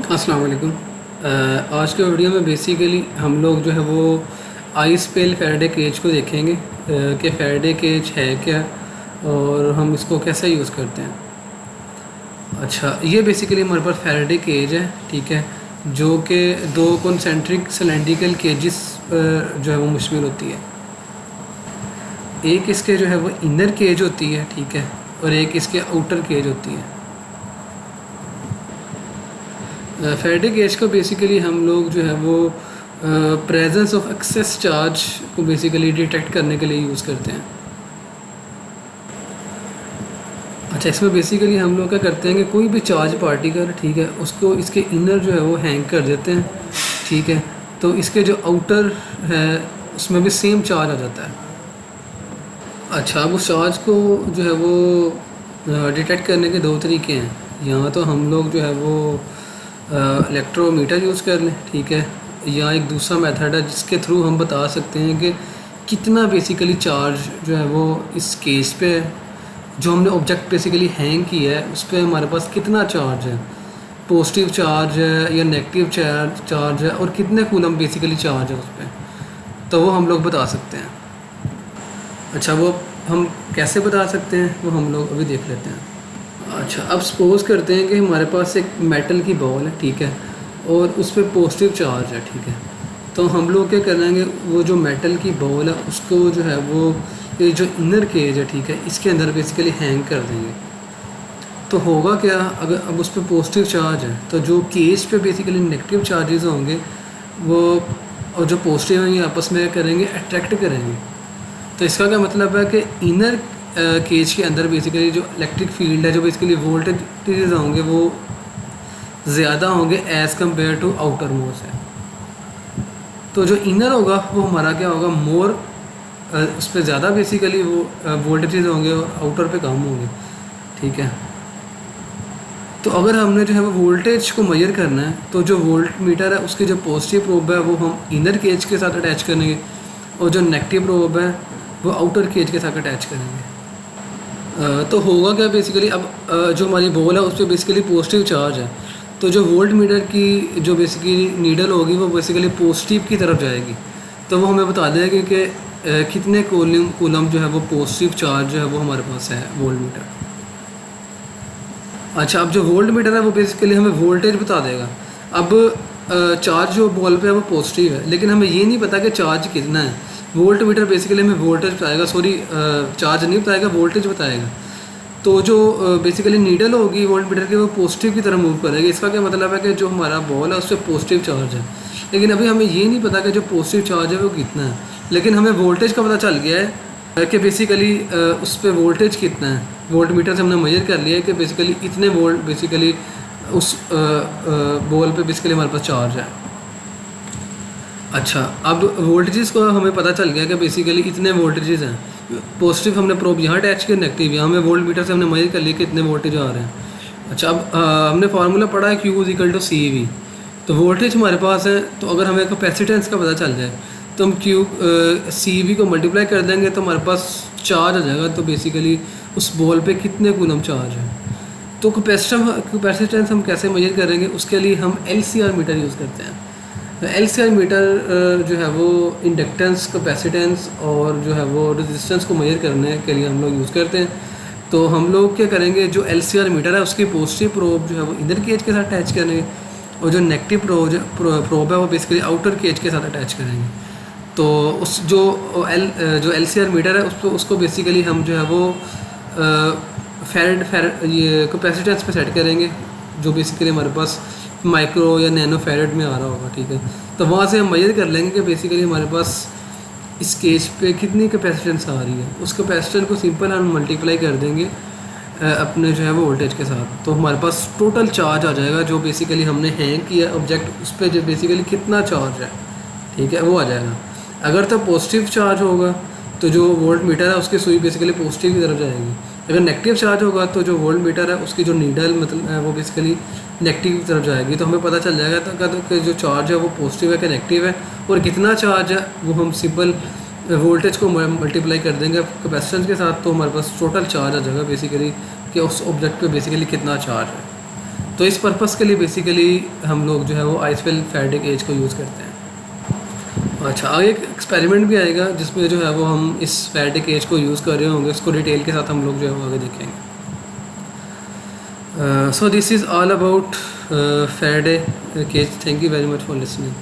अस्सलाम वालेकुम। आज के वीडियो में बेसिकली हम लोग जो है वो आइस पेल फैराडे केज को देखेंगे कि फैराडे केज है क्या और हम इसको कैसे यूज़ करते हैं। अच्छा, ये बेसिकली हमारे पास फैराडे केज है, ठीक है, जो कि दो कॉन्सेंट्रिक सिलेंड्रिकल केजेस जो है वो मुश्तमिल होती है। एक इसके जो है वो इनर केज होती है, ठीक है, और एक इसके आउटर केज होती है। फैराडे केज को बेसिकली हम लोग जो है वो प्रेजेंस ऑफ एक्सेस चार्ज को बेसिकली डिटेक्ट करने के लिए यूज़ करते हैं। अच्छा, इसमें बेसिकली हम लोग क्या करते हैं कि कोई भी चार्ज पार्टिकल, ठीक है, उसको इसके इनर जो है वो हैंग कर देते हैं, ठीक है, तो इसके जो आउटर है उसमें भी सेम चार्ज आ जाता है। अच्छा, अब उस चार्ज को जो है वो डिटेक्ट करने के दो तरीके हैं। यहाँ तो हम लोग जो है वो इलेक्ट्रोमीटर यूज़ कर लें, ठीक है, या एक दूसरा मेथड है जिसके थ्रू हम बता सकते हैं कि कितना बेसिकली चार्ज जो है वो इस केस पे है, जो हमने ऑब्जेक्ट बेसिकली हैंग किया है उस पर हमारे पास कितना चार्ज है, पॉजिटिव चार्ज है या नेगेटिव चार्ज है, और कितने कूलम बेसिकली चार्ज है उस पर, तो वो हम लोग बता सकते हैं। अच्छा, वो हम कैसे बता सकते हैं वो हम लोग अभी देख लेते हैं। अच्छा, अब सपोज़ करते हैं कि हमारे पास एक मेटल की बॉल है, ठीक है, और उस पर पॉजिटिव चार्ज है, ठीक है, तो हम लोग क्या करेंगे, वो जो मेटल की बॉल है उसको जो है वो ये जो इनर केज है, ठीक है, इसके अंदर बेसिकली हैंग कर देंगे। तो होगा क्या, अगर अब उस पर पॉजिटिव चार्ज है तो जो केज पे बेसिकली नेगेटिव चार्जेस होंगे वो, और जो पॉजिटिव हैं ये आपस में करेंगे अट्रैक्ट करेंगे। तो इसका क्या मतलब है कि इनर केज के अंदर बेसिकली जो इलेक्ट्रिक फील्ड है, जो बेसिकली वोल्टेज होंगे वो ज़्यादा होंगे as compare to outer most है। तो जो इनर होगा वो हमारा क्या होगा, मोर उस पर ज़्यादा बेसिकली वो वोल्टेज होंगे और आउटर पे कम होंगे, ठीक है। तो अगर हमने जो है वो वोल्टेज को मेजर करना है तो जो वोल्ट मीटर है उसके जो पॉजिटिव प्रोब है वो हम इनर केज के साथ अटैच करेंगे, और जो नेगेटिव प्रोब है वो आउटर केज के साथ अटैच करेंगे। तो होगा क्या बेसिकली, अब जो हमारी बॉल है उस पर बेसिकली पॉजिटिव चार्ज है, तो जो वोल्ट मीटर की जो बेसिकली नीडल होगी वो बेसिकली पॉजिटिव की तरफ जाएगी, तो वो हमें बता देगा कि कितने कूलम जो है वो पॉजिटिव चार्ज जो है वो हमारे पास है वोल्ट मीटर। अच्छा, अब जो वोल्ट मीटर है वो बेसिकली हमें वोल्टेज बता देगा। अब चार्ज जो बॉल पे है वो पॉजिटिव है, लेकिन हमें ये नहीं पता कि चार्ज कितना है। वोल्ट मीटर बेसिकली हमें वोल्टेज बताएगा, चार्ज नहीं बताएगा, वोल्टेज बताएगा। तो जो बेसिकली नीडल होगी वोल्ट मीटर की वो पॉजिटिव की तरफ मूव करेगी। इसका क्या मतलब है कि जो हमारा बॉल है उस पर पॉजिटिव चार्ज है, लेकिन अभी हमें ये नहीं पता कि जो पॉजिटिव चार्ज है वो कितना है, लेकिन हमें वोल्टेज का पता चल गया है कि बेसिकली उस पर वोल्टेज कितना है। वोल्ट मीटर से हमने मेजर कर लिया है कि बेसिकली इतने वोल्ट बेसिकली उस बॉल पे बेसिकली हमारे पास चार्ज है। अच्छा, अब वोल्टेजेस को हमें पता चल गया कि बेसिकली इतने वोल्टेजेस हैं। पॉजिटिव हमने प्रोब यहाँ अटैच किया, नेगेटिव यहाँ, हमें वोल्ट मीटर से हमने मेजर कर लिया कि इतने वोल्टेज आ रहे हैं। अच्छा, अब हमने फार्मूला पढ़ा है Q=CV, तो वोल्टेज हमारे पास है, तो अगर हमें कैपेसिटेंस का पता चल जाए तो हम CV को मल्टीप्लाई कर देंगे तो हमारे पास चार्ज आ जाएगा। तो बेसिकली उस बॉल पे कितने कूलम चार्ज है। तो कैपेसिटेंस हम कैसे मेजर करेंगे, उसके लिए हम LCR मीटर यूज़ करते हैं। LCR मीटर जो है वो इंडक्टेंस, कैपेसिटेंस और जो है वो रेजिस्टेंस को मेजर करने के लिए हम लोग यूज़ करते हैं। तो हम लोग क्या करेंगे, जो LCR मीटर है उसकी पॉजिटिव प्रोब जो है वो इनर केज के साथ अटैच करेंगे, और जो नेगेटिव प्रोब है वो बेसिकली आउटर केज के साथ अटैच करेंगे। तो उस जो LCR मीटर है उसको बेसिकली हम जो है वो फैरड ये कैपेसिटेंस पे सेट करेंगे, जो बेसिकली हमारे पास माइक्रो या नैनो फैरड में आ रहा होगा, ठीक है। तो वहाँ से हम मेजर कर लेंगे कि बेसिकली हमारे पास इस केज पे कितनी कैपेसिटेंस आ रही है। उस कैपेसिटेंस को सिंपल हम मल्टीप्लाई कर देंगे अपने जो है वो वोल्टेज के साथ, तो हमारे पास टोटल चार्ज आ जाएगा जो बेसिकली हमने हैंग किया ऑब्जेक्ट उस पर जो बेसिकली कितना चार्ज है, ठीक है, वो आ जाएगा। अगर तो पॉजिटिव चार्ज होगा तो जो वोल्ट मीटर है उसकी सुई बेसिकली पॉजिटिव की तरफ जाएगी। अगर नेगेटिव चार्ज होगा तो जो वोल्ट मीटर है उसकी जो नीडल मतलब वो बेसिकली नेगेटिव की तरफ जाएगी। तो हमें पता चल जाएगा तो जो चार्ज है वो पॉजिटिव है कि नेगेटिव है, और कितना चार्ज है वो हम सिंपल वोल्टेज को मल्टीप्लाई कर देंगे कैपेसिटेंस के साथ, तो हमारे पास टोटल चार्ज आ जाएगा बेसिकली कि उस ऑब्जेक्ट पे बेसिकली कितना चार्ज है। तो इस पर्पस के लिए बेसिकली हम लोग जो है वो आइसवेल फैराडे केज को यूज़ करते हैं। अच्छा, आगे एक एक्सपेरिमेंट भी आएगा जिसमें जो है वो हम इस फैराडे केज को यूज़ कर रहे होंगे, उसको डिटेल के साथ हम लोग जो है वो आगे देखेंगे। So this is all about Faraday cage. Thank you very much for listening.